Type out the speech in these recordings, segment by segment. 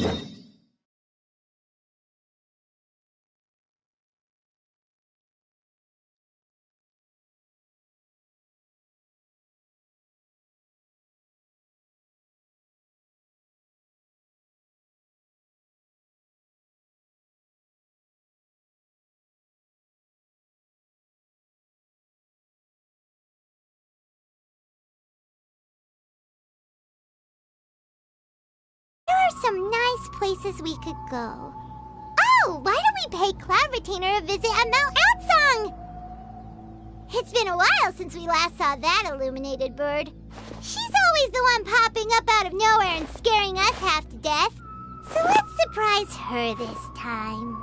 There are some nice places we could go. Oh, why don't we pay Cloud Retainer a visit at Mount Outsong? It's been a while since we last saw that illuminated bird. She's always the one popping up out of nowhere and scaring us half to death. So let's surprise her this time.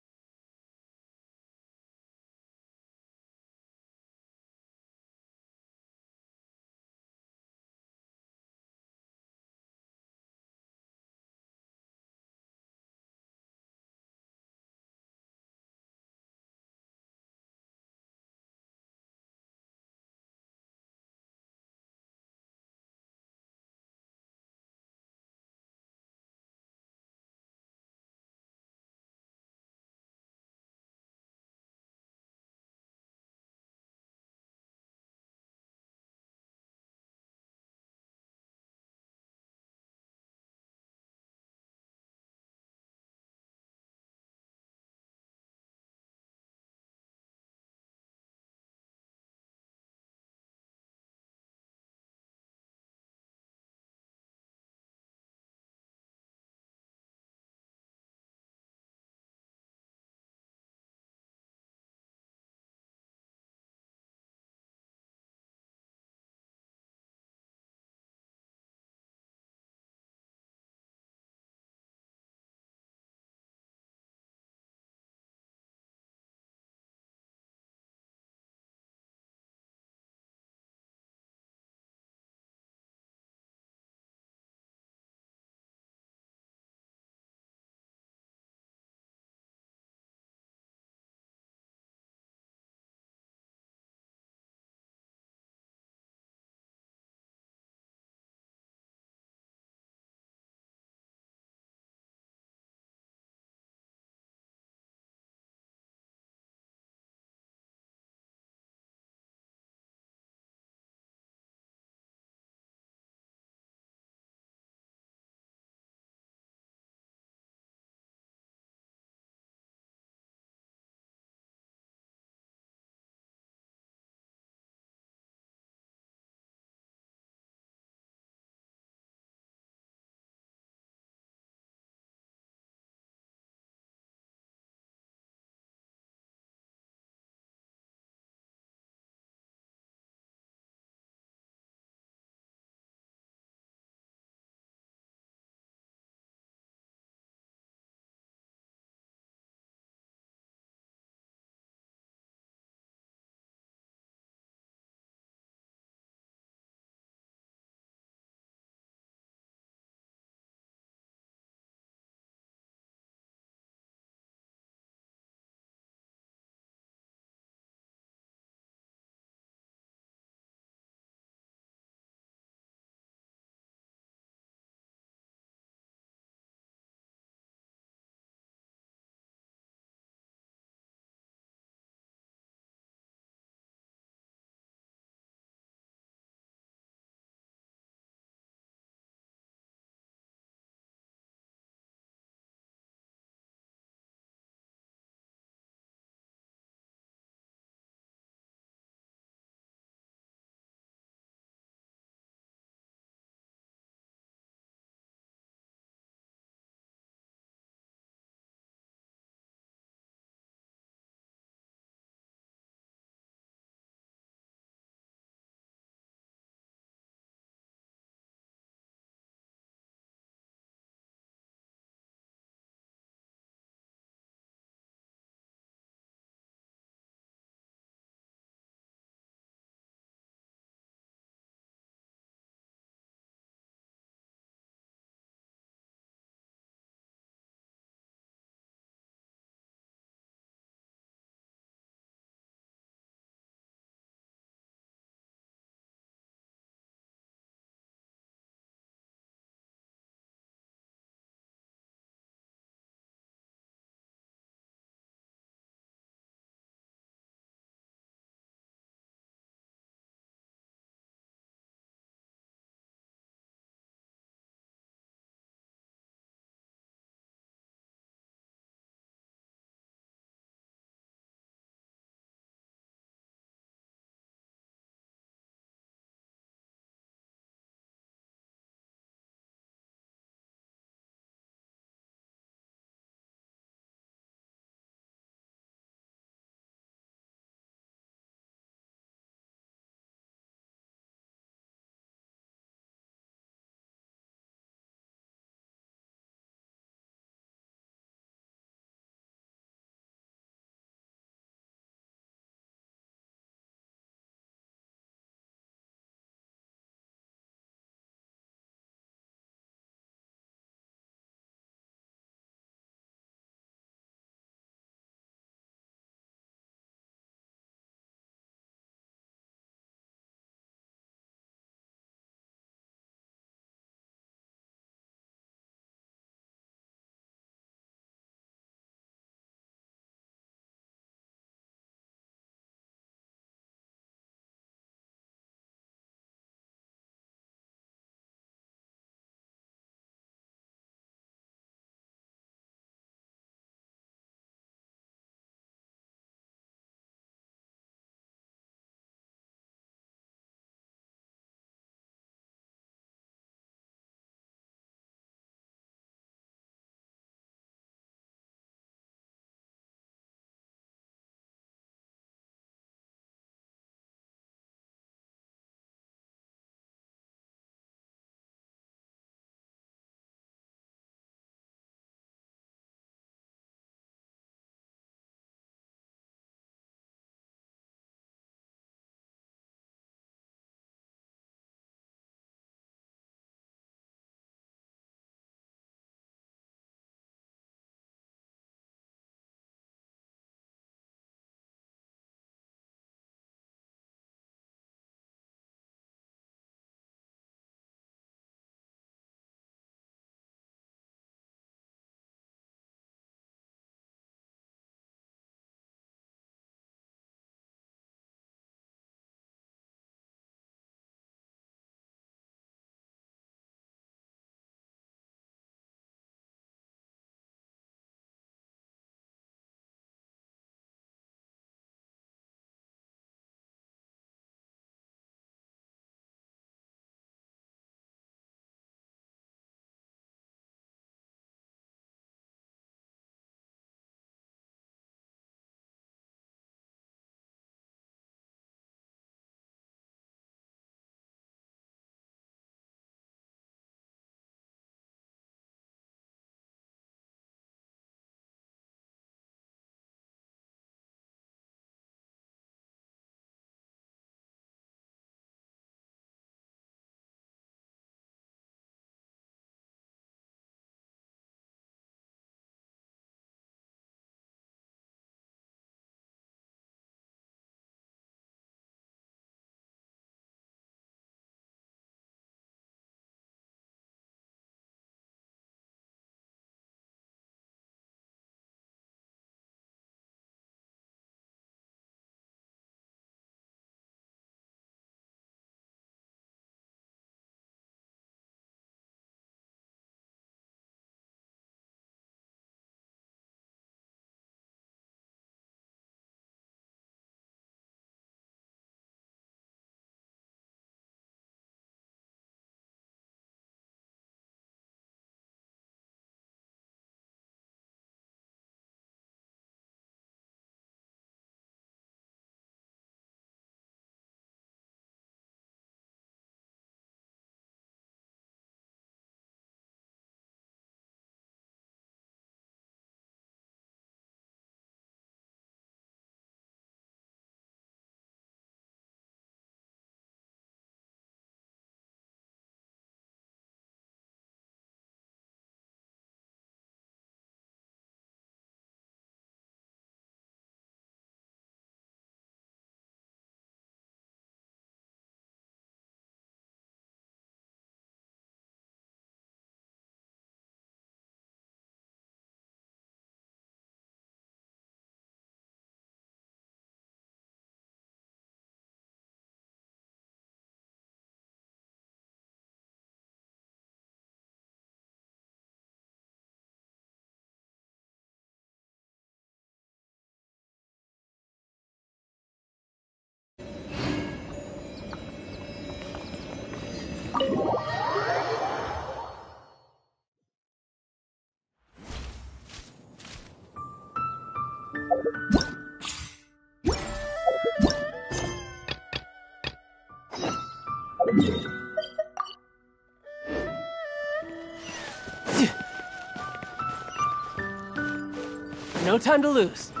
No time to lose. Here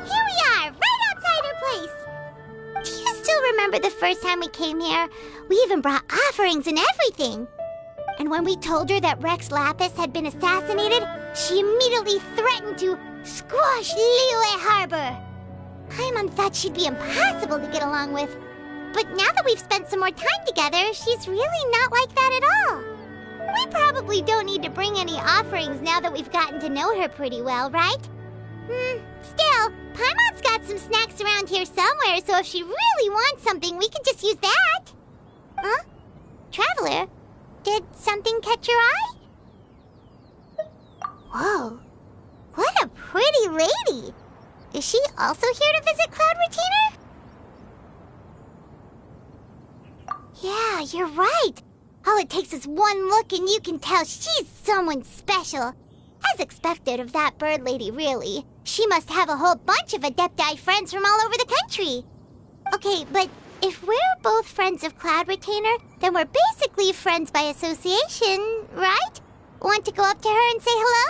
we are, right outside her place. Do you still remember the first time we came here? We even brought offerings and everything. And when we told her that Rex Lapis had been assassinated, she immediately threatened to squash Liyue Harbor. Paimon thought she'd be impossible to get along with. But now that we've spent some more time together, she's really not like that at all. We probably don't need to bring any offerings now that we've gotten to know her pretty well, right? Still, Paimon's got some snacks around here somewhere, so if she really wants something, we can just use that. Huh? Traveler, did something catch your eye? Whoa, what a pretty lady. Is she also here to visit Cloud Retainer? Yeah, you're right. All it takes is one look and you can tell she's someone special. As expected of that bird lady, really. She must have a whole bunch of Adepti friends from all over the country. Okay, but if we're both friends of Cloud Retainer, then we're basically friends by association, right? Want to go up to her and say hello?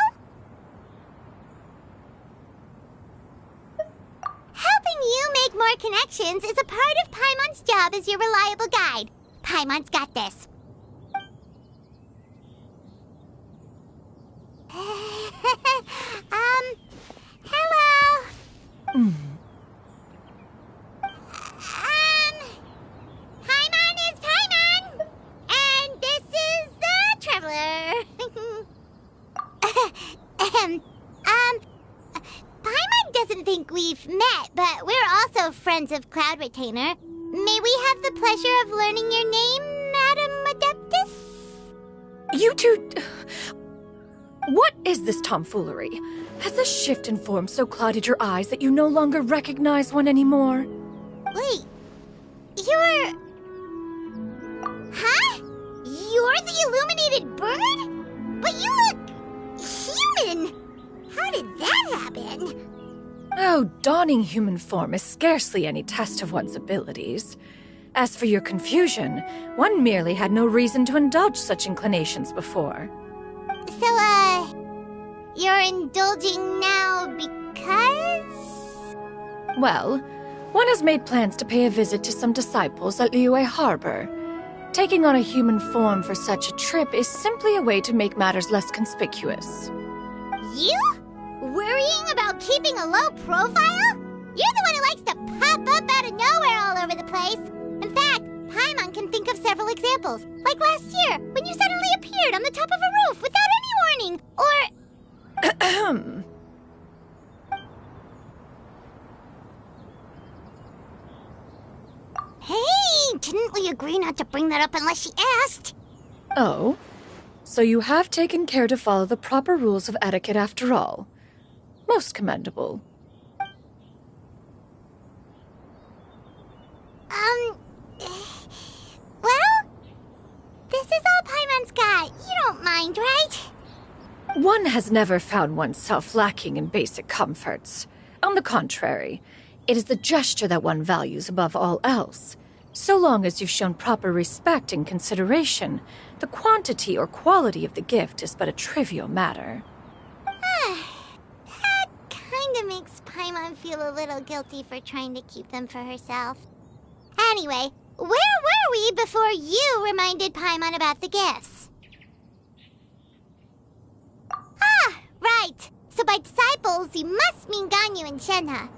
Helping you make more connections is a part of Paimon's job as your reliable guide. Paimon's got this. Hello. Paimon is Paimon, and this is the Traveler. Paimon doesn't think we've met, but we're also friends of Cloud Retainer. May we have the pleasure of learning your name, Madam Adeptus? You two... What is this tomfoolery? Has a shift in form so clouded your eyes that you no longer recognize one anymore? Wait, you're... Huh? You're the illuminated bird? But you look... human! How did that happen? Oh, donning human form is scarcely any test of one's abilities. As for your confusion, one merely had no reason to indulge such inclinations before. So, you're indulging now because? Well, one has made plans to pay a visit to some disciples at Liyue Harbor. Taking on a human form for such a trip is simply a way to make matters less conspicuous. You? Worrying about keeping a low profile? You're the one who likes to pop up out of nowhere all over the place. In fact, Paimon can think of several examples. Like last year, when you suddenly appeared on the top of a roof without any warning. Or... Hey, didn't we agree not to bring that up unless she asked? Oh? So you have taken care to follow the proper rules of etiquette after all. Most commendable. Well, this is all Paimon's got. You don't mind, right? One has never found oneself lacking in basic comforts. On the contrary, it is the gesture that one values above all else. So long as you've shown proper respect and consideration, the quantity or quality of the gift is but a trivial matter. That kinda makes Paimon feel a little guilty for trying to keep them for herself. Anyway, where were we before you reminded Paimon about the gifts? Ah, right. So by disciples, you must mean Ganyu and Shenhe.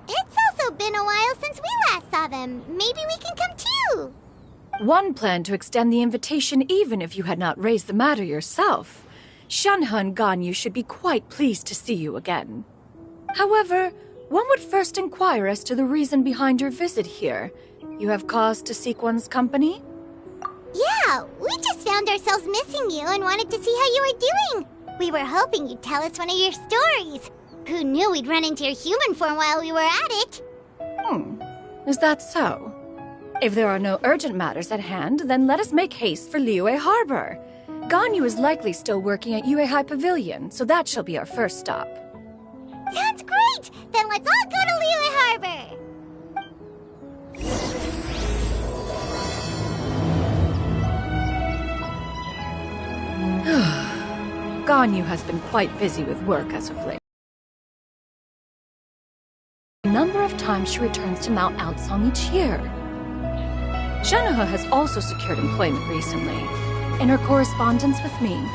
It's also been a while since we last saw them. Maybe we can come too. One planned to extend the invitation even if you had not raised the matter yourself. Shenhe and Ganyu should be quite pleased to see you again. However, one would first inquire as to the reason behind your visit here. You have cause to seek one's company? Yeah, we just found ourselves missing you and wanted to see how you were doing. We were hoping you'd tell us one of your stories. Who knew we'd run into your human form while we were at it? Is that so? If there are no urgent matters at hand, then let us make haste for Liyue Harbor. Ganyu is likely still working at Yuehai Pavilion, so that shall be our first stop. Sounds great! Then let's all go to Liyue Harbor! Ganyu has been quite busy with work as of late. A number of times she returns to Mount Outsong each year. Shenoha has also secured employment recently. In her correspondence with me,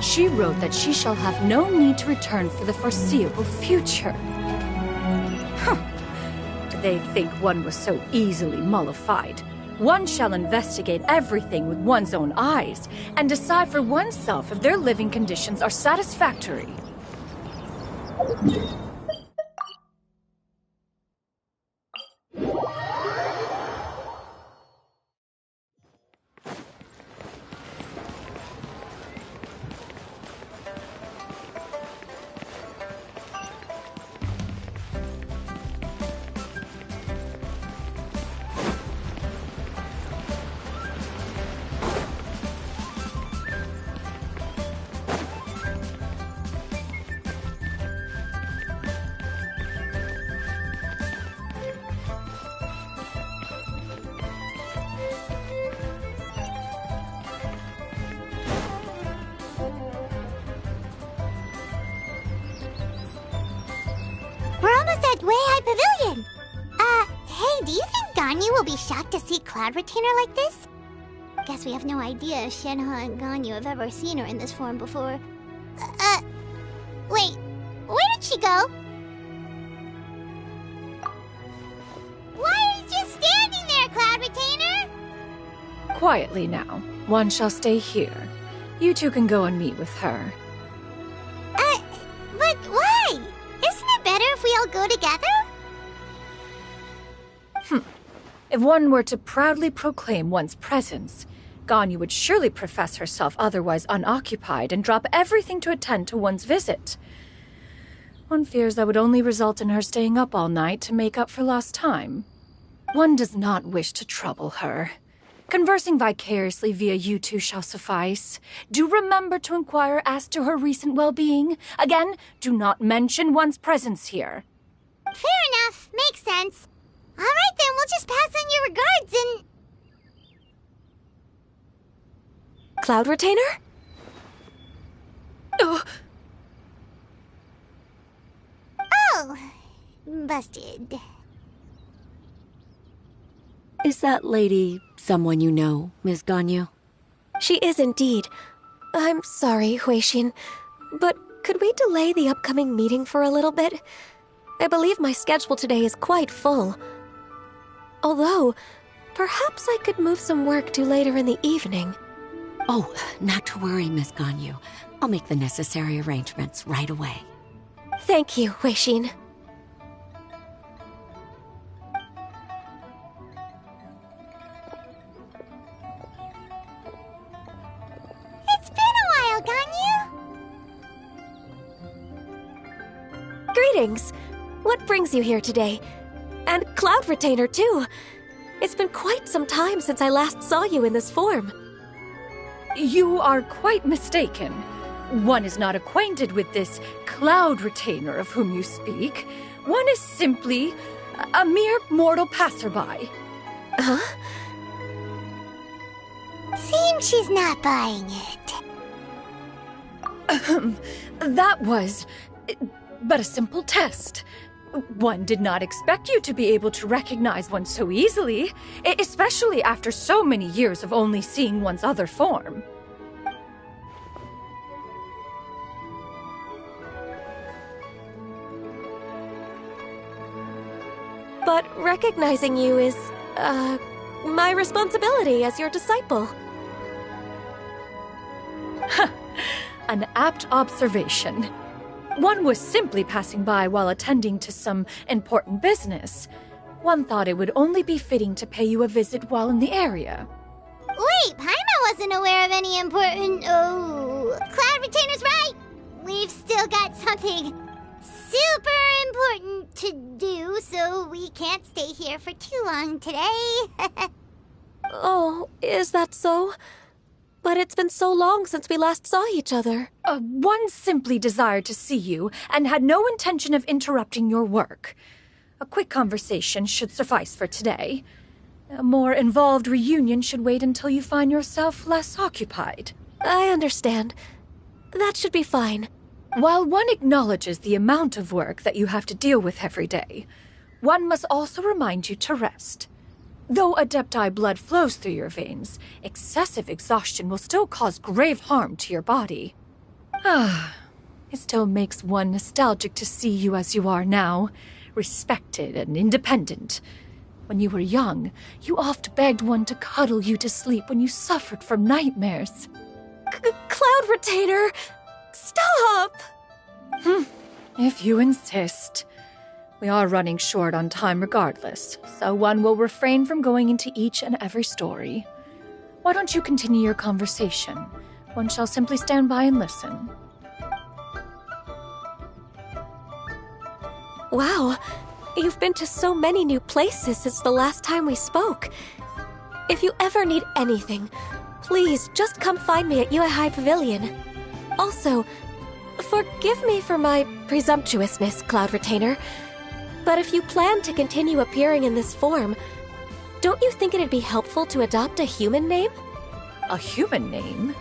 she wrote that she shall have no need to return for the foreseeable future. Did they think one was so easily mollified? One shall investigate everything with one's own eyes and decide for oneself if their living conditions are satisfactory. We're almost at Way High Pavilion! Hey, do you think Ganyu will be shocked to see Cloud Retainer like this? Guess we have no idea if Shenhe and Ganyu have ever seen her in this form before. Wait, where did she go? Why are you just standing there, Cloud Retainer? Quietly now. One shall stay here. You two can go and meet with her. But why? Isn't it better if we all go together? If one were to proudly proclaim one's presence, Ganyu would surely profess herself otherwise unoccupied and drop everything to attend to one's visit. One fears that would only result in her staying up all night to make up for lost time. One does not wish to trouble her. Conversing vicariously via you two shall suffice. Do remember to inquire as to her recent well-being. Again, do not mention one's presence here. Fair enough. Makes sense. All right, then. We'll just pass on your regards and... Cloud Retainer? Oh, busted. Is that lady someone you know, Miss Ganyu? She is indeed. I'm sorry, Huixin, but could we delay the upcoming meeting for a little bit? I believe my schedule today is quite full. Although, perhaps I could move some work to later in the evening. Oh, not to worry, Miss Ganyu. I'll make the necessary arrangements right away. Thank you, Huixin. It's been a while, Ganyu. Greetings. What brings you here today? And Cloud Retainer, too. It's been quite some time since I last saw you in this form. You are quite mistaken. One is not acquainted with this Cloud Retainer of whom you speak. One is simply a mere mortal passerby. Huh? Seems she's not buying it. That was but a simple test. One did not expect you to be able to recognize one so easily, especially after so many years of only seeing one's other form. But recognizing you is, my responsibility as your disciple. An apt observation. One was simply passing by while attending to some important business. One thought it would only be fitting to pay you a visit while in the area. Wait, Paimon wasn't aware of any important... Oh, Cloud Retainer's right. We've still got something super important to do, so we can't stay here for too long today. Oh, is that so? But it's been so long since we last saw each other. One simply desired to see you and had no intention of interrupting your work. A quick conversation should suffice for today. A more involved reunion should wait until you find yourself less occupied. I understand. That should be fine. While one acknowledges the amount of work that you have to deal with every day, one must also remind you to rest. Though Adepti blood flows through your veins, excessive exhaustion will still cause grave harm to your body. It still makes one nostalgic to see you as you are now, respected and independent. When you were young, you oft begged one to cuddle you to sleep when you suffered from nightmares. Cloud Retainer! Stop! If you insist. We are running short on time regardless, so one will refrain from going into each and every story. Why don't you continue your conversation? One shall simply stand by and listen. Wow, you've been to so many new places since the last time we spoke. If you ever need anything, please just come find me at Uehai Pavilion. Also, forgive me for my presumptuousness, Cloud Retainer, but if you plan to continue appearing in this form, don't you think it'd be helpful to adopt a human name? A human name?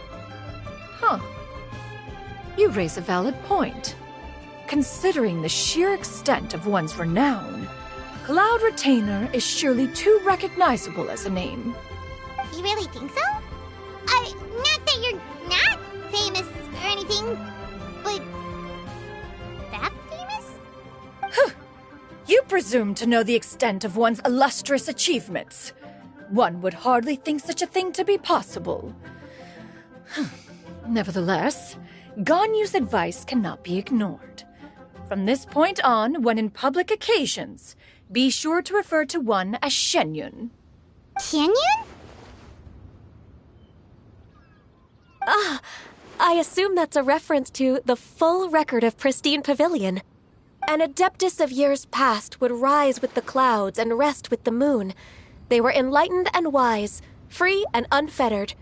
Huh. You raise a valid point. Considering the sheer extent of one's renown, Cloud Retainer is surely too recognizable as a name. You really think so? Not that you're not famous or anything, but that famous? You presume to know the extent of one's illustrious achievements. One would hardly think such a thing to be possible. Nevertheless, Ganyu's advice cannot be ignored. From this point on, when in public occasions, be sure to refer to one as Shenyun. Shenyun? I assume that's a reference to the full record of Pristine Pavilion. An Adeptus of years past would rise with the clouds and rest with the moon. They were enlightened and wise, free and unfettered.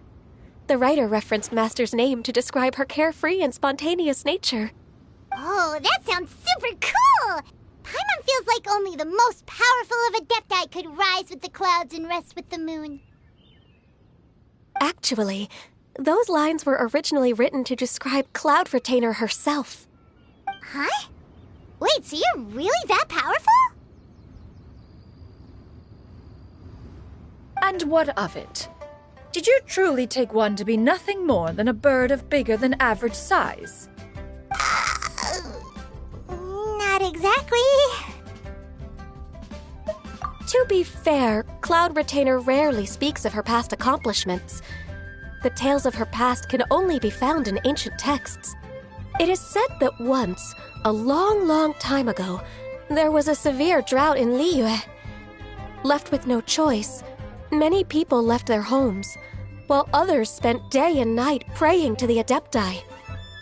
The writer referenced Master's name to describe her carefree and spontaneous nature. Oh, that sounds super cool! Paimon feels like only the most powerful of Adepti could rise with the clouds and rest with the moon. Actually, those lines were originally written to describe Cloud Retainer herself. Huh? Wait, so you're really that powerful? And what of it? Did you truly take one to be nothing more than a bird of bigger than average size? Not exactly. To be fair, Cloud Retainer rarely speaks of her past accomplishments. The tales of her past can only be found in ancient texts. It is said that once, a long time ago, there was a severe drought in Liyue. Left with no choice, many people left their homes, while others spent day and night praying to the Adepti.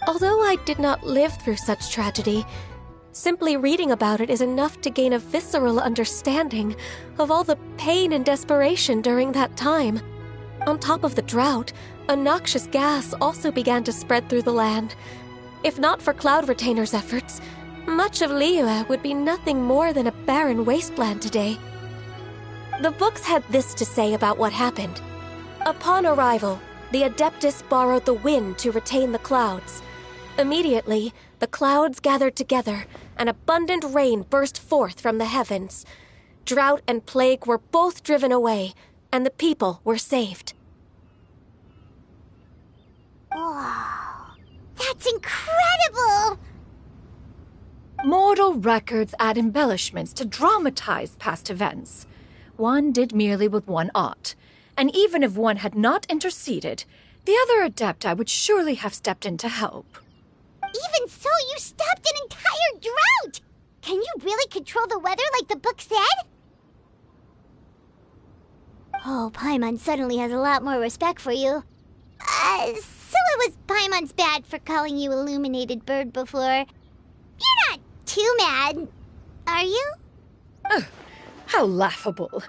Although I did not live through such tragedy, simply reading about it is enough to gain a visceral understanding of all the pain and desperation during that time. On top of the drought, a noxious gas also began to spread through the land. If not for Cloud Retainer's efforts, much of Liyue would be nothing more than a barren wasteland today. The books had this to say about what happened. Upon arrival, the Adeptus borrowed the wind to retain the clouds. Immediately, the clouds gathered together, and abundant rain burst forth from the heavens. Drought and plague were both driven away, and the people were saved. Wow, that's incredible! Mortal records add embellishments to dramatize past events. One did merely what one ought, and even if one had not interceded, the other Adepti would surely have stepped in to help. Even so, you stopped an entire drought! Can you really control the weather like the book said? Oh, Paimon suddenly has a lot more respect for you. So it was Paimon's bad for calling you Illuminated Bird before. You're not too mad, are you? How laughable.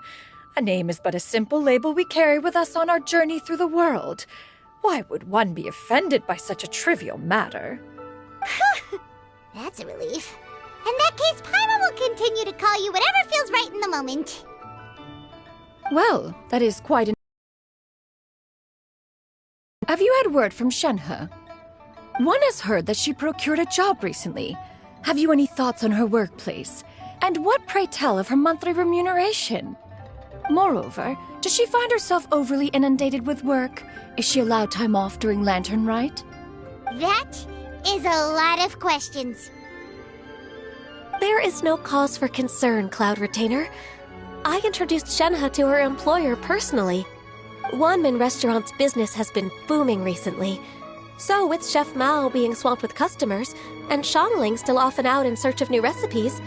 A name is but a simple label we carry with us on our journey through the world. Why would one be offended by such a trivial matter? That's a relief. In that case, Paimon will continue to call you whatever feels right in the moment. Well, that is quite an... Have you had word from Shenhe? One has heard that she procured a job recently. Have you any thoughts on her workplace? And what, pray tell, of her monthly remuneration? Moreover, does she find herself overly inundated with work? Is she allowed time off during Lantern Rite? That is a lot of questions. There is no cause for concern, Cloud Retainer. I introduced Shenhe to her employer personally. Wanmin Restaurant's business has been booming recently. So, with Chef Mao being swamped with customers, and Shangling still off and out in search of new recipes,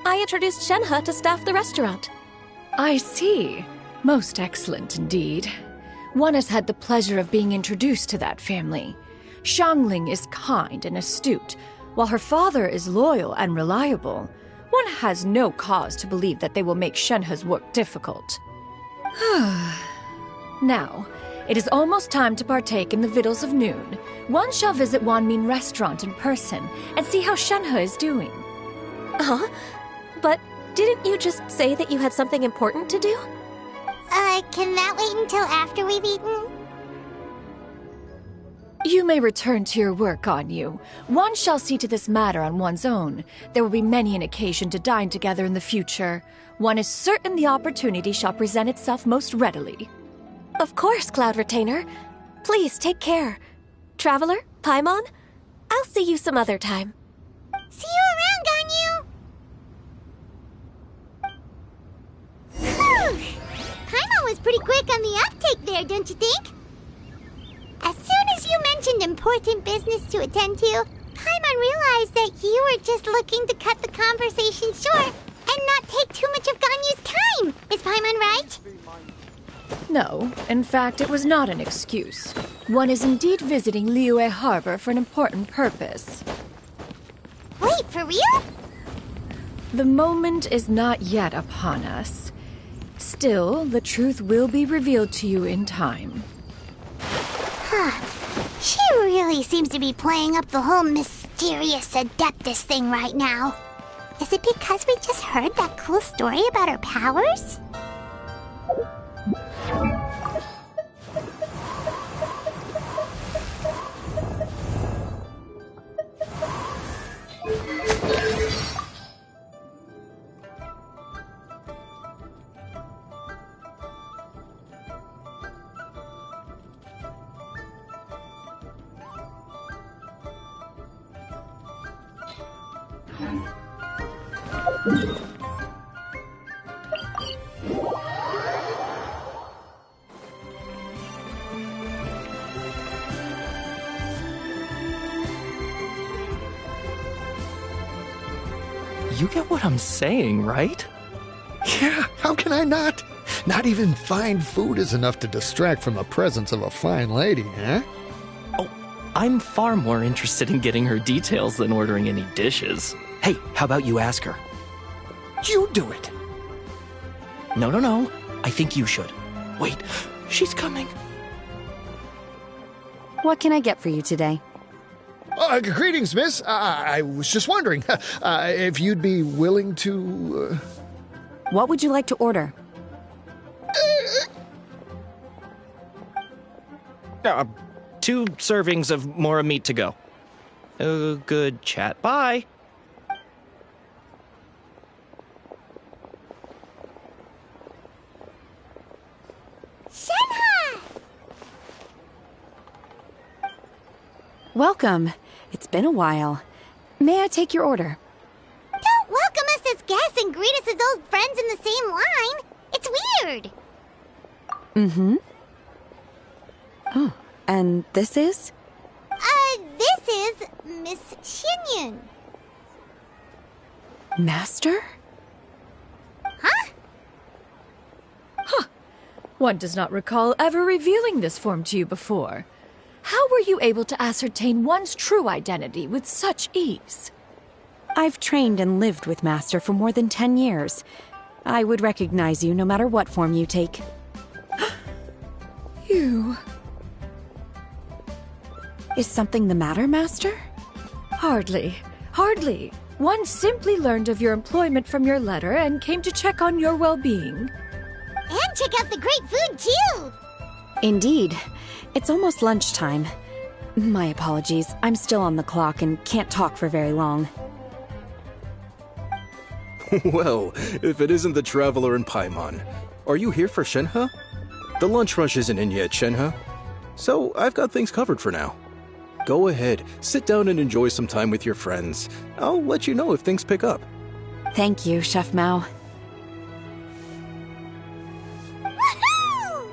I introduced Shenhe to staff the restaurant. I see. Most excellent indeed. One has had the pleasure of being introduced to that family. Shangling is kind and astute, while her father is loyal and reliable. One has no cause to believe that they will make Shenhe's work difficult. Now, it is almost time to partake in the victuals of noon. One shall visit Wanmin Restaurant in person and see how Shenhe is doing. Huh? But didn't you just say that you had something important to do? Can that wait until after we've eaten? You may return to your work, Ganyu. One shall see to this matter on one's own. There will be many an occasion to dine together in the future. One is certain the opportunity shall present itself most readily. Of course, Cloud Retainer. Please take care. Traveler, Paimon, I'll see you some other time. See you around, Ganyu! Whew! Paimon was pretty quick on the uptake there, don't you think? As soon as you mentioned important business to attend to, Paimon realized that you were just looking to cut the conversation short and not take too much of Ganyu's time. Is Paimon right? No, in fact, it was not an excuse. One is indeed visiting Liyue Harbor for an important purpose. Wait, for real? The moment is not yet upon us. Still, the truth will be revealed to you in time. She really seems to be playing up the whole mysterious Adeptus thing right now. Is it because we just heard that cool story about her powers? You get what I'm saying, right? Yeah, how can I not? Not even fine food is enough to distract from the presence of a fine lady, huh? Oh, I'm far more interested in getting her details than ordering any dishes. Hey, how about you ask her? You do it! No. I think you should. Wait, she's coming. What can I get for you today? Greetings, miss. I was just wondering if you'd be willing to... What would you like to order? 2 servings of Mora meat to go. Good chat. Bye. Shenhe! Welcome. It's been a while. May I take your order? Don't welcome us as guests and greet us as old friends in the same line. It's weird. Mm-hmm. Oh, and this is? This is Miss Xinyun. Master? Huh? One does not recall ever revealing this form to you before. How were you able to ascertain one's true identity with such ease? I've trained and lived with Master for more than 10 years. I would recognize you no matter what form you take. You... Is something the matter, Master? Hardly. One simply learned of your employment from your letter and came to check on your well-being. And check out the great food, too. Indeed. It's almost lunchtime. My apologies. I'm still on the clock and can't talk for very long. Well, if it isn't the Traveler in Paimon, are you here for Shenhe? The lunch rush isn't in yet, Shenhe. So I've got things covered for now. Go ahead, sit down and enjoy some time with your friends. I'll let you know if things pick up. Thank you, Chef Mao. Woohoo!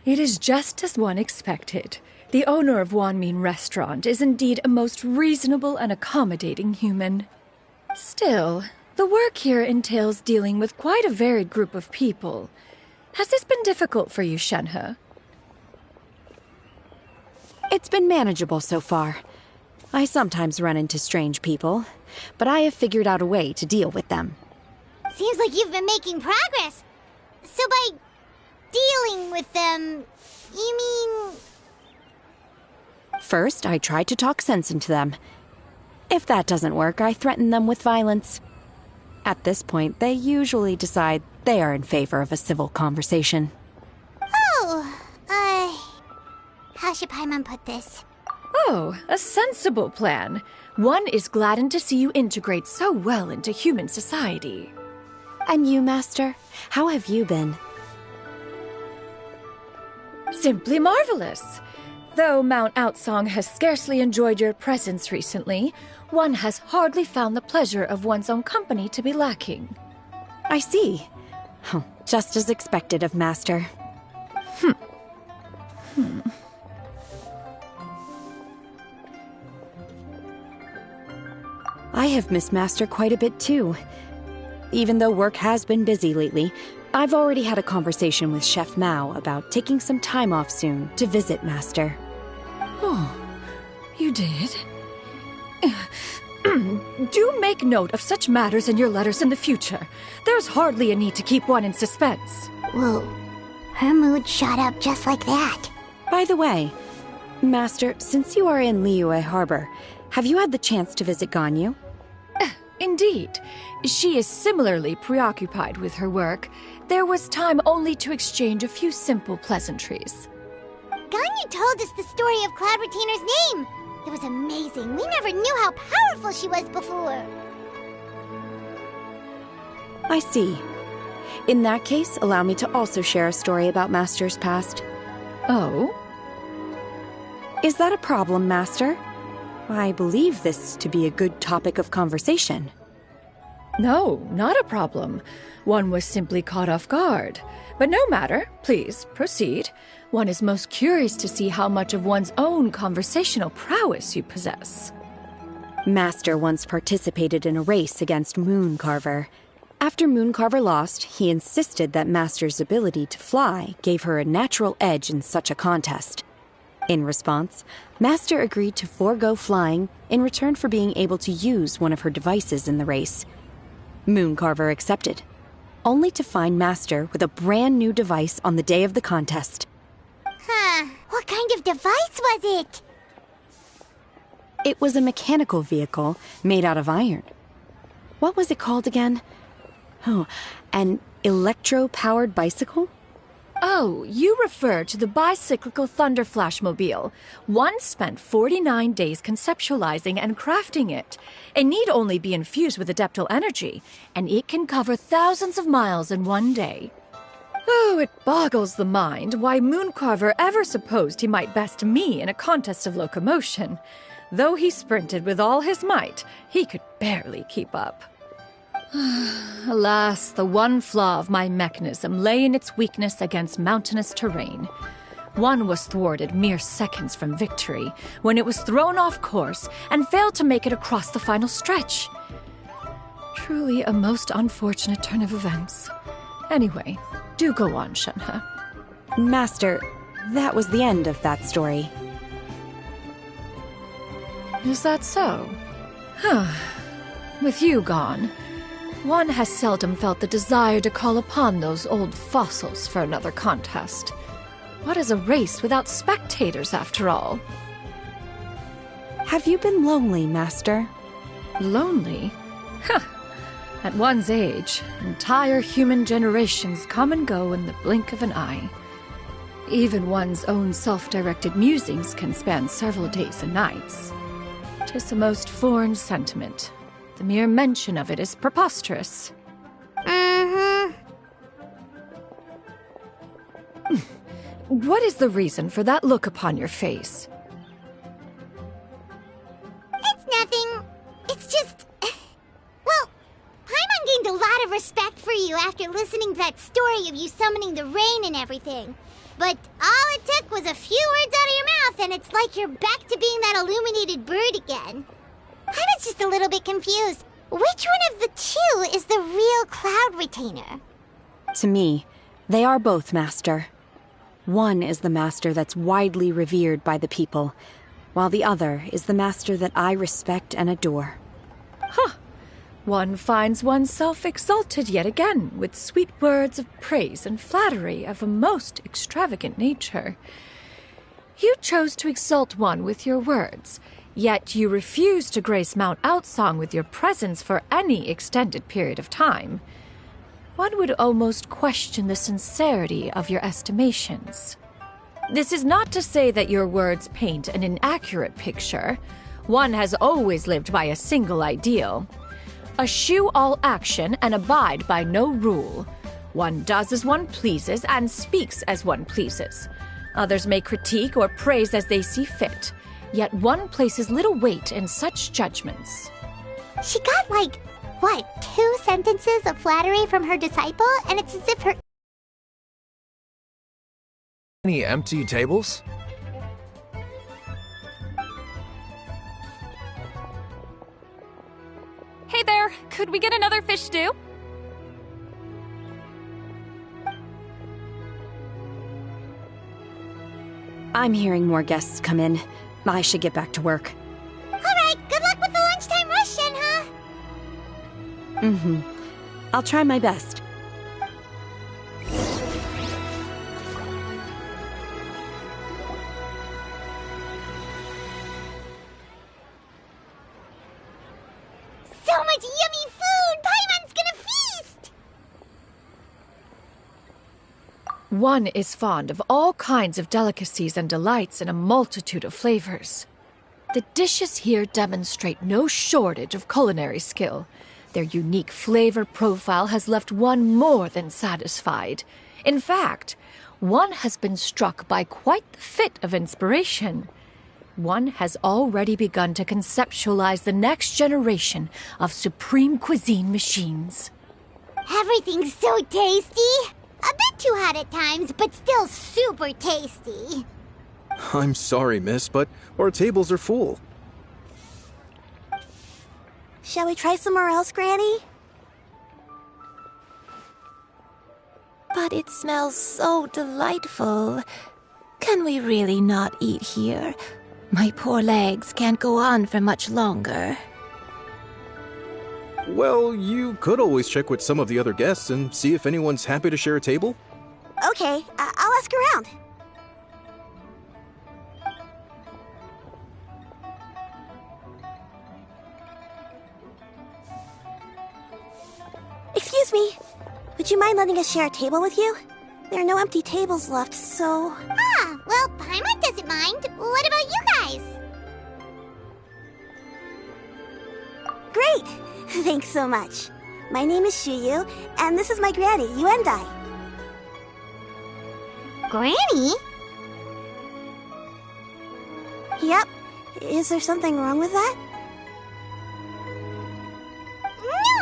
It is just as one expected. The owner of Wanmin Restaurant is indeed a most reasonable and accommodating human. Still, the work here entails dealing with quite a varied group of people. Has this been difficult for you, Shenhe? It's been manageable so far. I sometimes run into strange people, but I have figured out a way to deal with them. Seems like you've been making progress. So by dealing with them, you mean... First, I try to talk sense into them. If that doesn't work, I threaten them with violence. At this point, they usually decide they are in favor of a civil conversation. Oh, how should Paimon put this? Oh, a sensible plan. One is gladdened to see you integrate so well into human society. And you, Master? How have you been? Simply marvelous. Though Mount Outsong has scarcely enjoyed your presence recently, one has hardly found the pleasure of one's own company to be lacking. I see. Oh, just as expected of Master. I have missed Master quite a bit too. Even though work has been busy lately, I've already had a conversation with Chef Mao about taking some time off soon to visit Master. Oh, you did? Do make note of such matters in your letters in the future. There's hardly a need to keep one in suspense. Whoa, her mood shot up just like that. By the way, Master, since you are in Liyue Harbor, have you had the chance to visit Ganyu? Indeed. She is similarly preoccupied with her work. There was time only to exchange a few simple pleasantries. Ganyu told us the story of Cloud Retainer's name. It was amazing. We never knew how powerful she was before. I see. In that case, allow me to also share a story about Master's past. Oh? Is that a problem, Master? I believe this to be a good topic of conversation. No, not a problem. One was simply caught off guard. But no matter. Please, proceed. One is most curious to see how much of one's own conversational prowess you possess. Master once participated in a race against Mooncarver. After Mooncarver lost, he insisted that Master's ability to fly gave her a natural edge in such a contest. In response, Master agreed to forego flying in return for being able to use one of her devices in the race. Mooncarver accepted, only to find Master with a brand new device on the day of the contest. Huh, what kind of device was it? It was a mechanical vehicle made out of iron. What was it called again? Oh, an electro-powered bicycle? Oh, you refer to the bicyclical Thunder Flashmobile. One spent 49 days conceptualizing and crafting it. It need only be infused with adeptal energy, and it can cover thousands of miles in one day. Oh, it boggles the mind why Mooncarver ever supposed he might best me in a contest of locomotion. Though he sprinted with all his might, he could barely keep up. Alas, the one flaw of my mechanism lay in its weakness against mountainous terrain. One was thwarted mere seconds from victory when it was thrown off course and failed to make it across the final stretch. Truly a most unfortunate turn of events. Anyway, do go on, Shenhe. Master, that was the end of that story. Is that so? Huh. With you gone, One has seldom felt the desire to call upon those old fossils for another contest. What is a race without spectators, after all? Have you been lonely, Master? Lonely? Huh. At one's age, entire human generations come and go in the blink of an eye. Even one's own self-directed musings can span several days and nights. 'Tis a most foreign sentiment. The mere mention of it is preposterous. What is the reason for that look upon your face? It's nothing. It's just... Well, Paimon gained a lot of respect for you after listening to that story of you summoning the rain and everything. But all it took was a few words out of your mouth, and it's like you're back to being that illuminated bird again. Paimon's just a little bit confused. Which one of the two is the real Cloud Retainer? To me, they are both, Master. One is the master that's widely revered by the people, while the other is the master that I respect and adore. Huh. One finds oneself exalted yet again with sweet words of praise and flattery of a most extravagant nature. You chose to exalt one with your words, yet you refuse to grace Mount Outsong with your presence for any extended period of time. One would almost question the sincerity of your estimations. This is not to say that your words paint an inaccurate picture. One has always lived by a single ideal. Eschew all action and abide by no rule. One does as one pleases and speaks as one pleases. Others may critique or praise as they see fit, yet one places little weight in such judgments. She got, like, what, 2 sentences of flattery from her disciple? And it's as if her... Any empty tables? Hey there, could we get another fish stew? I'm hearing more guests come in. I should get back to work. Alright, good luck with the lunchtime rush, Shenhe. I'll try my best. So much yummy food! Paimon's gonna feast! One is fond of all kinds of delicacies and delights in a multitude of flavors. The dishes here demonstrate no shortage of culinary skill. Their unique flavor profile has left one more than satisfied. In fact, one has been struck by quite the fit of inspiration. One has already begun to conceptualize the next generation of supreme cuisine machines. Everything's so tasty! A bit too hot at times, but still super tasty. I'm sorry, miss, but our tables are full. Shall we try somewhere else, Granny? But it smells so delightful. Can we really not eat here? My poor legs can't go on for much longer. Well, you could always check with some of the other guests and see if anyone's happy to share a table. Okay, I'll ask around. Excuse me. Would you mind letting us share a table with you? There are no empty tables left, so... Ah, well, Paimon doesn't mind. What about you guys? Great! Thanks so much. My name is Shuyu, and this is my granny, Yuendai. Granny? Yep. Is there something wrong with that?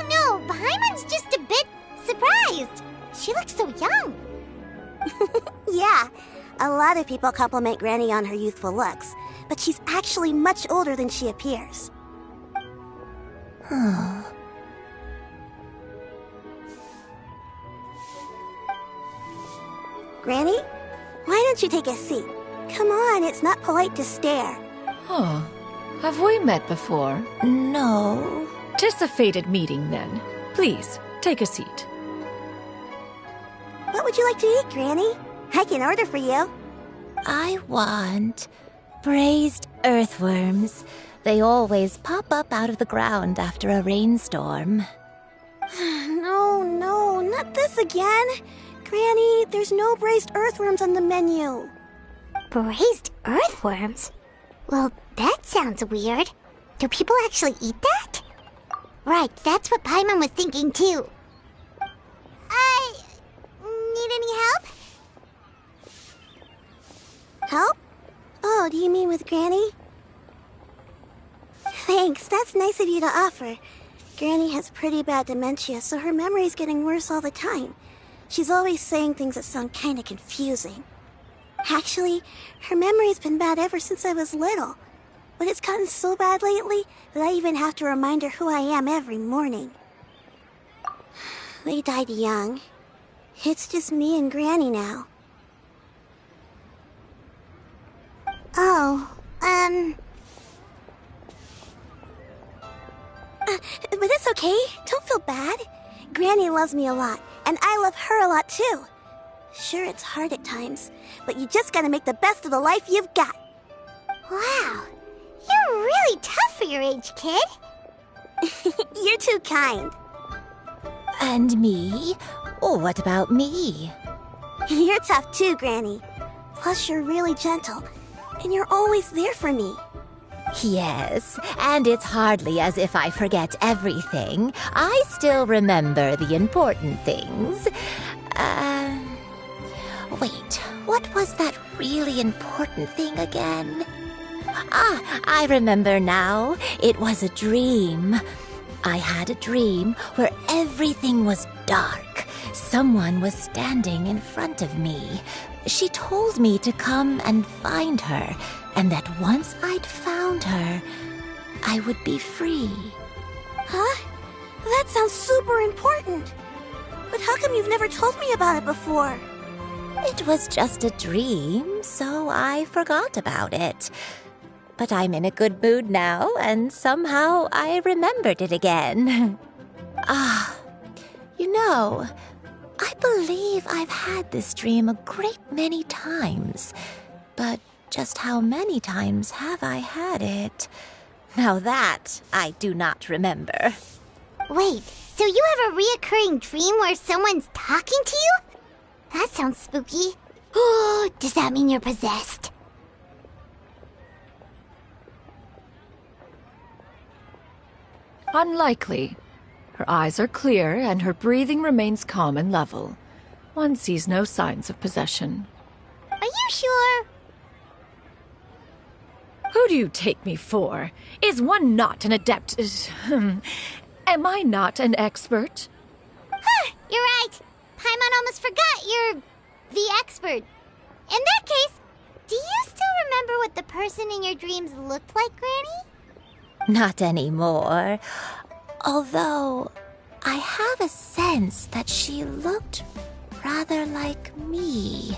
No, Paimon's just a bit surprised. She looks so young. Yeah, a lot of people compliment Granny on her youthful looks, but she's actually much older than she appears. Granny, why don't you take a seat? Come on, it's not polite to stare. Huh. Have we met before? No. 'Tis a fated meeting, then. Please, take a seat. What would you like to eat, Granny? I can order for you. I want braised earthworms. They always pop up out of the ground after a rainstorm. No, not this again. Granny, there's no braised earthworms on the menu. Braised earthworms? Well, that sounds weird. Do people actually eat that? Right, that's what Paimon was thinking too. Need any help? Help? Oh, do you mean with Granny? Thanks, that's nice of you to offer. Granny has pretty bad dementia, so her memory's getting worse all the time. She's always saying things that sound kinda confusing. Actually, her memory's been bad ever since I was little. But it's gotten so bad lately that I even have to remind her who I am every morning. They died young. It's just me and Granny now. But it's okay. Don't feel bad. Granny loves me a lot, and I love her a lot too. Sure, it's hard at times, but you just gotta make the best of the life you've got. Wow, you're really tough for your age, kid. You're too kind. And me? Oh, what about me? You're tough too, Granny. Plus, you're really gentle, and you're always there for me. Yes, and it's hardly as if I forget everything. I still remember the important things. Wait, what was that really important thing again? I remember now. It was a dream. I had a dream where everything was dark. Someone was standing in front of me. She told me to come and find her, and that once I'd found her, I would be free. Huh? That sounds super important. But how come you've never told me about it before? It was just a dream, so I forgot about it. But I'm in a good mood now, and somehow I remembered it again. You know, I believe I've had this dream a great many times. But just how many times have I had it? Now that I do not remember. Wait, so you have a reoccurring dream where someone's talking to you? That sounds spooky. Oh, does that mean you're possessed? Unlikely. Her eyes are clear and her breathing remains calm and level. One sees no signs of possession. Are you sure? Who do you take me for? Is one not an adept? Am I not an expert? Huh, you're right. Paimon almost forgot you're the expert. In that case, do you still remember what the person in your dreams looked like, Granny? Not anymore. Although, I have a sense that she looked rather like me.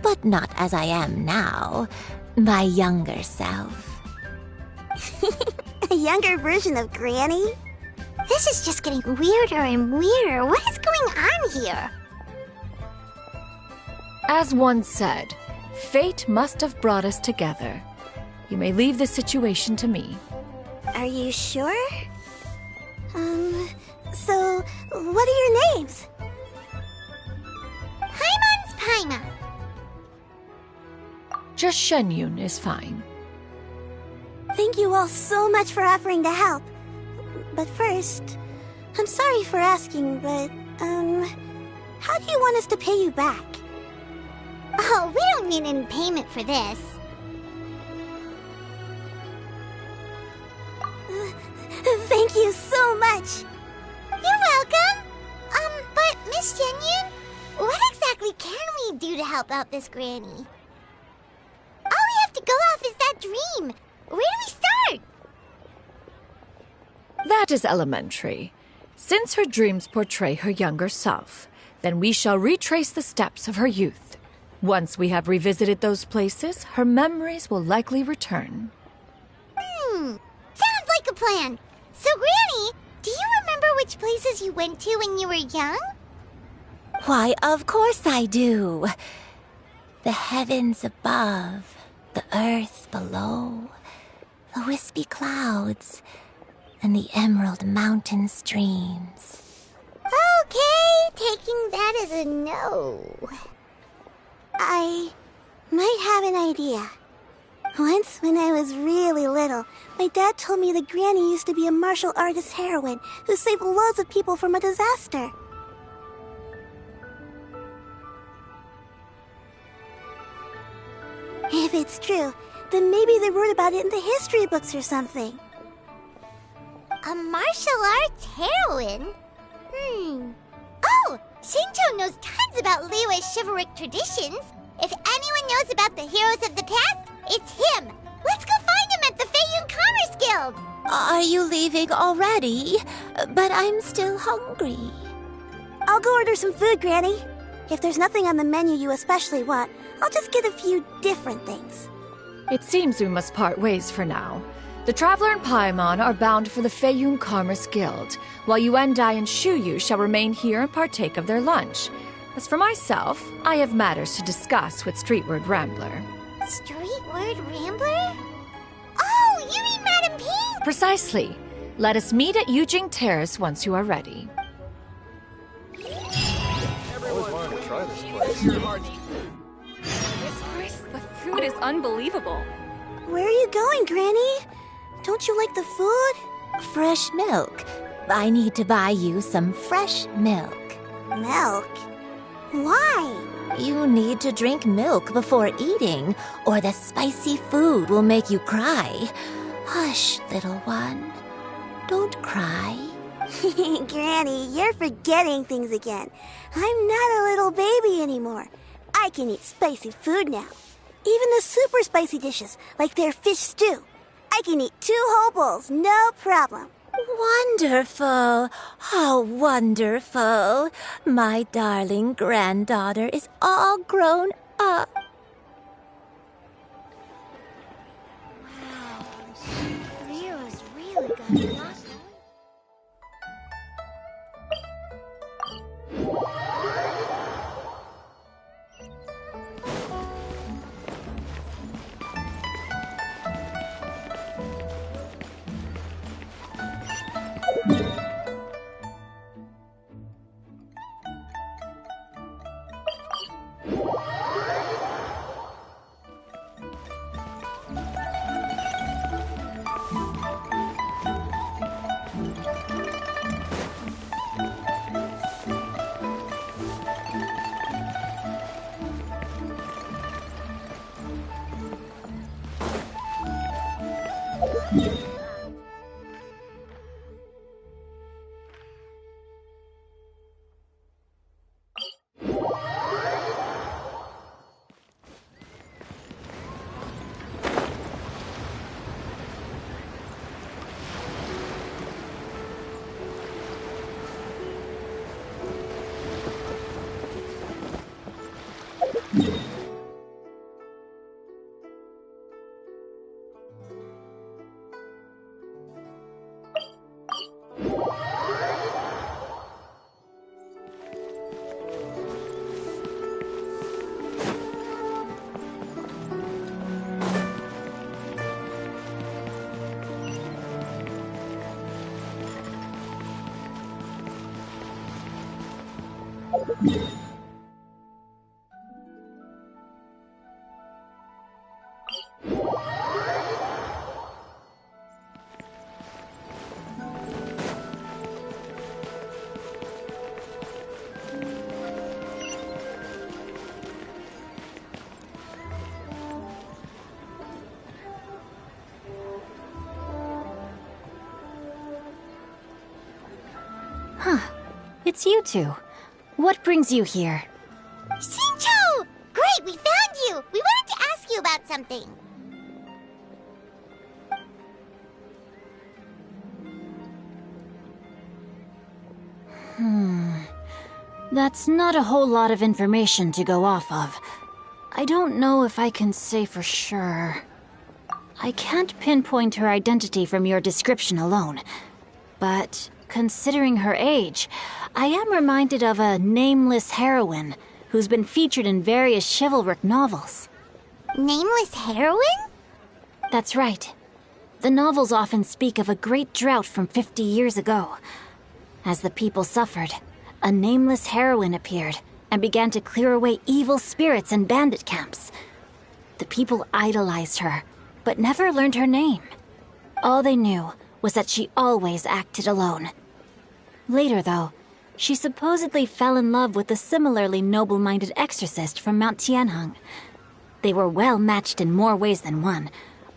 But not as I am now. My younger self. A younger version of Granny? This is just getting weirder and weirder. What is going on here? As one said, fate must have brought us together. You may leave the situation to me. Are you sure? So, what are your names? Paimon's Paimon. Just Shenyun is fine. Thank you all so much for offering to help. But first, I'm sorry for asking, but, how do you want us to pay you back? Oh, we don't need any payment for this. Thank you so much. You're welcome. But Miss Shenyun, what exactly can we do to help out this Granny? All we have to go off is that dream. Where do we start? That is elementary. Since her dreams portray her younger self, then we shall retrace the steps of her youth. Once we have revisited those places, her memories will likely return. Sounds like a plan. So, Granny, Do you remember which places you went to when you were young? Why, of course I do. The heavens above, the earth below, the wispy clouds, and the emerald mountain streams. Okay, taking that as a no. I might have an idea. Once, when I was really little, my dad told me that Granny used to be a martial artist heroine who saved loads of people from a disaster. If it's true, then maybe they wrote about it in the history books or something. A martial arts heroine? Oh, Shincho knows tons about Liyue's chivalric traditions. If anyone knows about the heroes of the past, it's him. Let's go find him at the Feiyun Commerce Guild. Are you leaving already? But I'm still hungry. I'll go order some food, Granny. If there's nothing on the menu you especially want, I'll just get a few different things. It seems we must part ways for now. The Traveler and Paimon are bound for the Feiyun Commerce Guild, while Yuendai and Shuyu shall remain here and partake of their lunch. As for myself, I have matters to discuss with Streetward Rambler. Streetward Rambler? Oh, you mean Madam Pink? Precisely. Let us meet at Yujing Terrace once you are ready. Everyone wanted to try this place. The food is unbelievable. Where are you going, Granny? Don't you like the food? Fresh milk. I need to buy you some fresh milk. Milk? Why? You need to drink milk before eating, or the spicy food will make you cry. Hush, little one. Don't cry. Granny, you're forgetting things again. I'm not a little baby anymore. I can eat spicy food now. Even the super spicy dishes, like their fish stew. I can eat 2 whole bowls, no problem. Wonderful. How wonderful. My darling granddaughter is all grown up. Wow, Rio's really got a lot. It's you two. What brings you here? Shincho! Great, we found you! We wanted to ask you about something. That's not a whole lot of information to go off of. I don't know if I can say for sure. I can't pinpoint her identity from your description alone. But considering her age, I am reminded of a nameless heroine who's been featured in various chivalric novels. Nameless heroine? That's right. The novels often speak of a great drought from 50 years ago. As the people suffered, a nameless heroine appeared and began to clear away evil spirits and bandit camps. The people idolized her, but never learned her name. All they knew was that she always acted alone. Later, though, she supposedly fell in love with a similarly noble-minded exorcist from Mount Tianheng. They were well matched in more ways than one,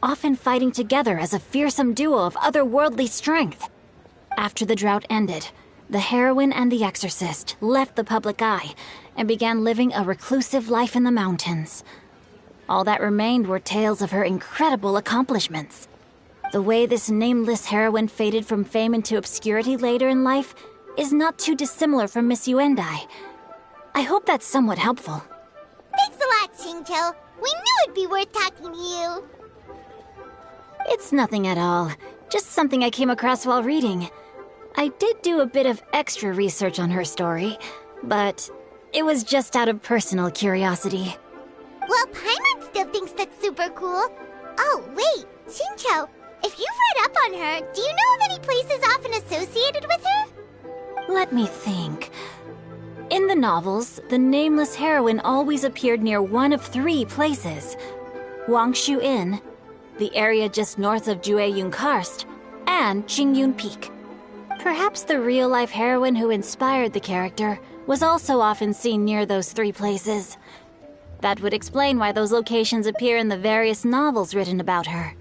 often fighting together as a fearsome duo of otherworldly strength. After the drought ended, the heroine and the exorcist left the public eye and began living a reclusive life in the mountains. All that remained were tales of her incredible accomplishments. The way this nameless heroine faded from fame into obscurity later in life is not too dissimilar from Miss Yuendai. I hope that's somewhat helpful. Thanks a lot, Xingqiu. We knew it'd be worth talking to you. It's nothing at all. Just something I came across while reading. I did do a bit of extra research on her story, but it was just out of personal curiosity. Well, Paimon still thinks that's super cool. Oh, wait, Xingqiu, if you've read up on her, do you know of any places often associated with her? Let me think. In the novels, the nameless heroine always appeared near one of 3 places. Wangshu Inn, the area just north of Jueyun Karst, and Qingyun Peak. Perhaps the real-life heroine who inspired the character was also often seen near those 3 places. That would explain why those locations appear in the various novels written about her.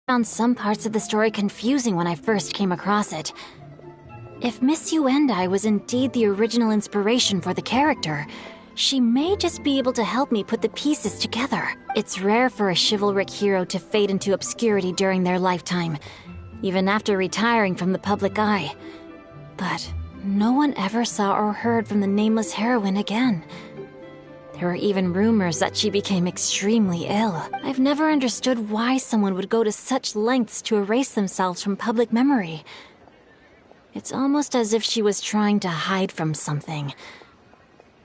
I found some parts of the story confusing when I first came across it. If Miss Yuendai was indeed the original inspiration for the character, she may just be able to help me put the pieces together. It's rare for a chivalric hero to fade into obscurity during their lifetime, even after retiring from the public eye. But no one ever saw or heard from the nameless heroine again. There were even rumors that she became extremely ill. I've never understood why someone would go to such lengths to erase themselves from public memory. It's almost as if she was trying to hide from something.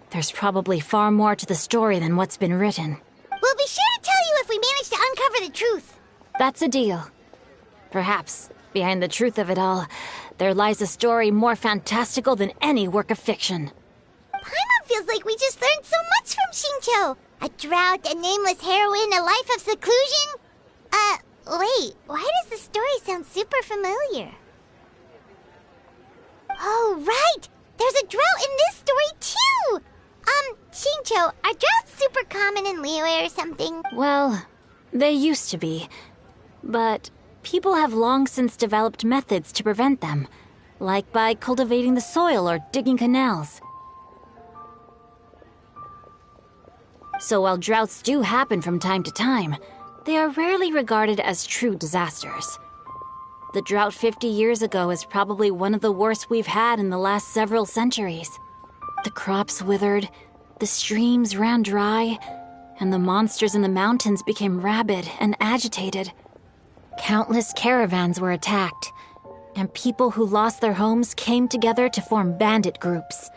There's probably far more to the story than what's been written. We'll be sure to tell you if we manage to uncover the truth. That's a deal. Perhaps, behind the truth of it all, there lies a story more fantastical than any work of fiction. Paimon feels like we just learned so much from Xingqiu. A drought, a nameless heroine, a life of seclusion. Wait, why does the story sound super familiar? Oh, right! There's a drought in this story, too! Xingqiu, are droughts super common in Liyue or something? Well, they used to be. But people have long since developed methods to prevent them, like by cultivating the soil or digging canals. So while droughts do happen from time to time, they are rarely regarded as true disasters. The drought 50 years ago is probably one of the worst we've had in the last several centuries. The crops withered, the streams ran dry, and the monsters in the mountains became rabid and agitated. Countless caravans were attacked, and people who lost their homes came together to form bandit groups.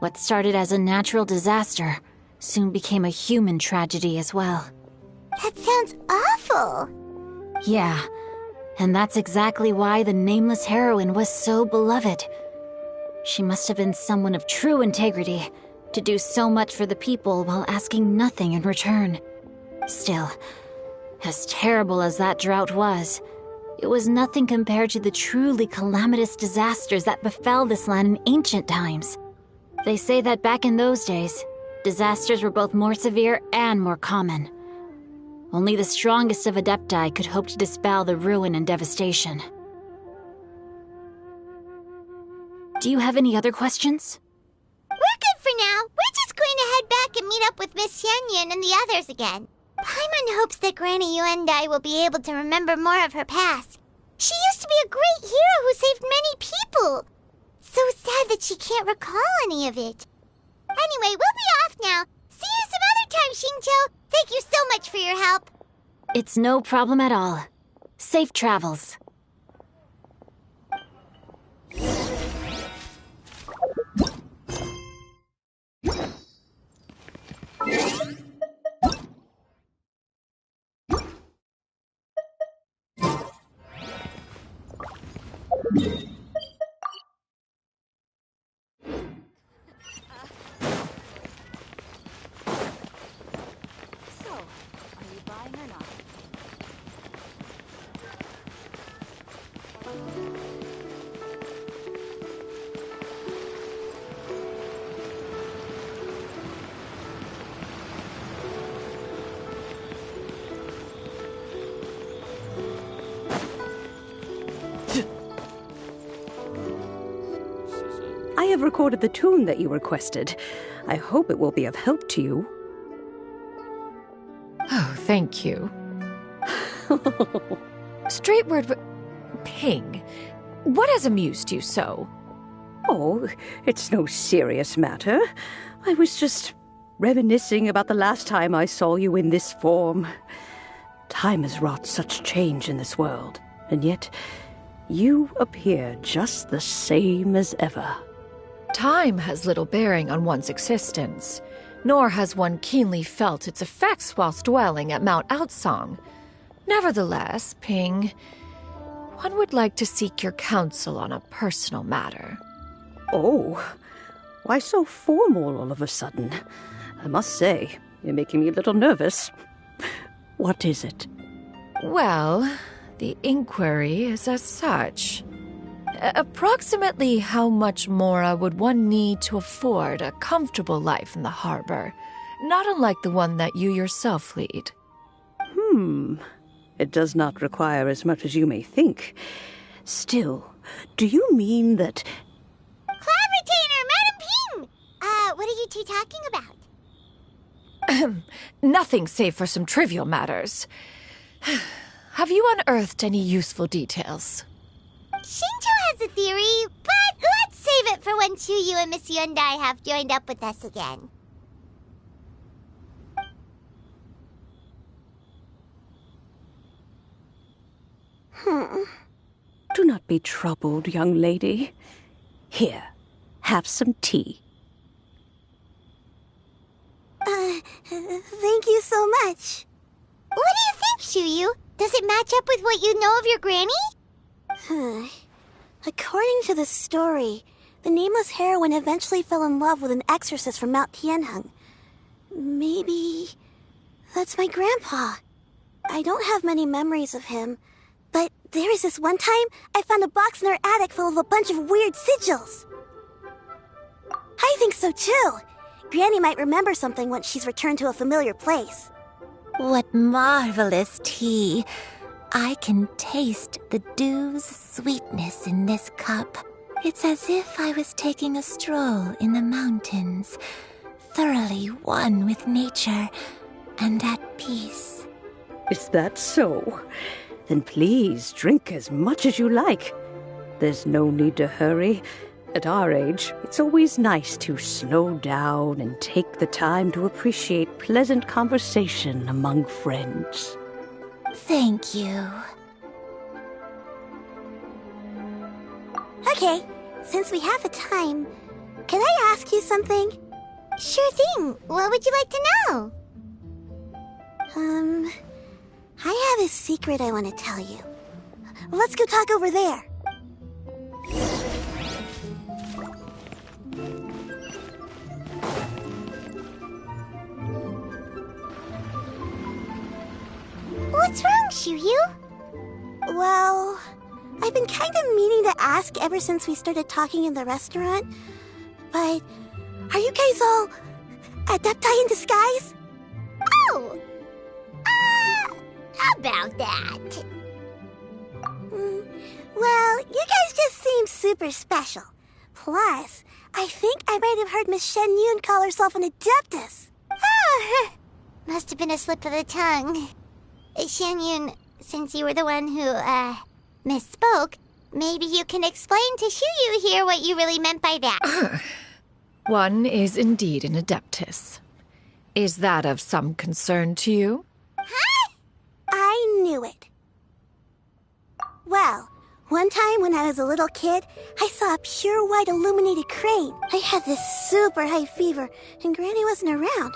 What started as a natural disaster soon became a human tragedy as well. That sounds awful. Yeah, and that's exactly why the nameless heroine was so beloved. She must have been someone of true integrity, to do so much for the people while asking nothing in return. Still, as terrible as that drought was, it was nothing compared to the truly calamitous disasters that befell this land in ancient times. They say that back in those days, disasters were both more severe and more common. Only the strongest of Adepti could hope to dispel the ruin and devastation. Do you have any other questions? We're good for now. We're just going to head back and meet up with Miss Xianyun and the others again. Paimon hopes that Granny Yuendai will be able to remember more of her past. She used to be a great hero who saved many people. So sad that she can't recall any of it. Anyway, we'll be off now. See you some other time, Xingqiu. Thank you so much for your help. It's no problem at all. Safe travels. I have recorded the tune that you requested. I hope it will be of help to you. Oh, thank you. Straightward, Ping, what has amused you so? Oh, it's no serious matter. I was just reminiscing about the last time I saw you in this form. Time has wrought such change in this world, and yet you appear just the same as ever. Time has little bearing on one's existence, nor has one keenly felt its effects whilst dwelling at Mount Outsong. Nevertheless, Ping, one would like to seek your counsel on a personal matter. Oh, why so formal all of a sudden? I must say, you're making me a little nervous. What is it? Well, the inquiry is as such. Approximately how much more would one need to afford a comfortable life in the harbor, not unlike the one that you yourself lead? It does not require as much as you may think. Still, do you mean that... Clavitainer, Madam Ping! What are you two talking about? Nothing save for some trivial matters. Have you unearthed any useful details? Shinjo has a theory, but let's save it for when Chuyu and Miss Yundai have joined up with us again. Do not be troubled, young lady. Here, have some tea. Thank you so much. What do you think, Chuyu? Does it match up with what you know of your granny? According to the story, the nameless heroine eventually fell in love with an exorcist from Mount Tianheng. Maybe that's my grandpa. I don't have many memories of him, but there was this one time I found a box in her attic full of a bunch of weird sigils. I think so too. Granny might remember something once she's returned to a familiar place. What marvelous tea. I can taste the dew's sweetness in this cup. It's as if I was taking a stroll in the mountains, thoroughly one with nature and at peace. Is that so? Then please drink as much as you like. There's no need to hurry. At our age, it's always nice to slow down and take the time to appreciate pleasant conversation among friends. Thank you. Okay, since we have the time, can I ask you something? Sure thing. What would you like to know? I have a secret I want to tell you. Let's go talk over there. What's wrong, Chuyu? Well, I've been kind of meaning to ask ever since we started talking in the restaurant, but are you guys all adepti in disguise? Oh! About that. Well, you guys just seem super special. Plus, I think I might have heard Miss Shen Yun call herself an adeptus. Oh, must have been a slip of the tongue. Shen Yun, since you were the one who, misspoke, maybe you can explain to Chuyu here what you really meant by that. One is indeed an adeptus. Is that of some concern to you? Huh? I knew it. Well, one time when I was a little kid, I saw a pure white illuminated crane. I had this super high fever, and Granny wasn't around.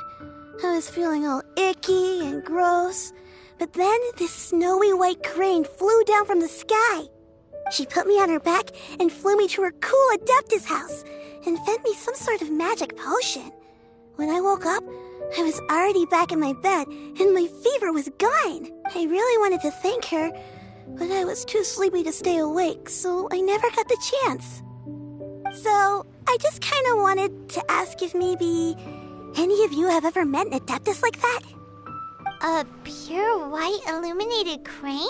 I was feeling all icky and gross. But then this snowy white crane flew down from the sky. She put me on her back and flew me to her cool Adeptus house and fed me some sort of magic potion. When I woke up, I was already back in my bed and my fever was gone. I really wanted to thank her, but I was too sleepy to stay awake, so I never got the chance. So, I just kind of wanted to ask if maybe any of you have ever met an Adeptus like that? A pure white illuminated crane?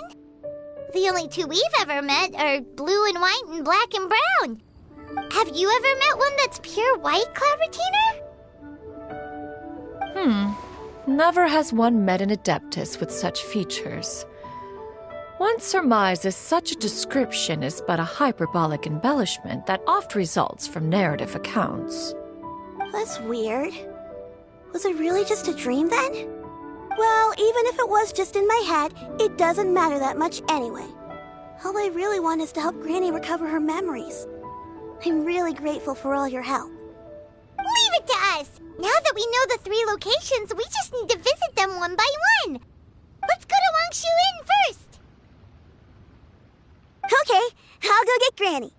The only two we've ever met are blue and white and black and brown. Have you ever met one that's pure white, Clavitiner? Never has one met an Adeptus with such features. One surmises such a description is but a hyperbolic embellishment that oft results from narrative accounts. That's weird. Was it really just a dream then? Well, even if it was just in my head, it doesn't matter that much anyway. All I really want is to help Granny recover her memories. I'm really grateful for all your help. Leave it to us! Now that we know the 3 locations, we just need to visit them one by one. Let's go to Wangshu Inn first! Okay, I'll go get Granny.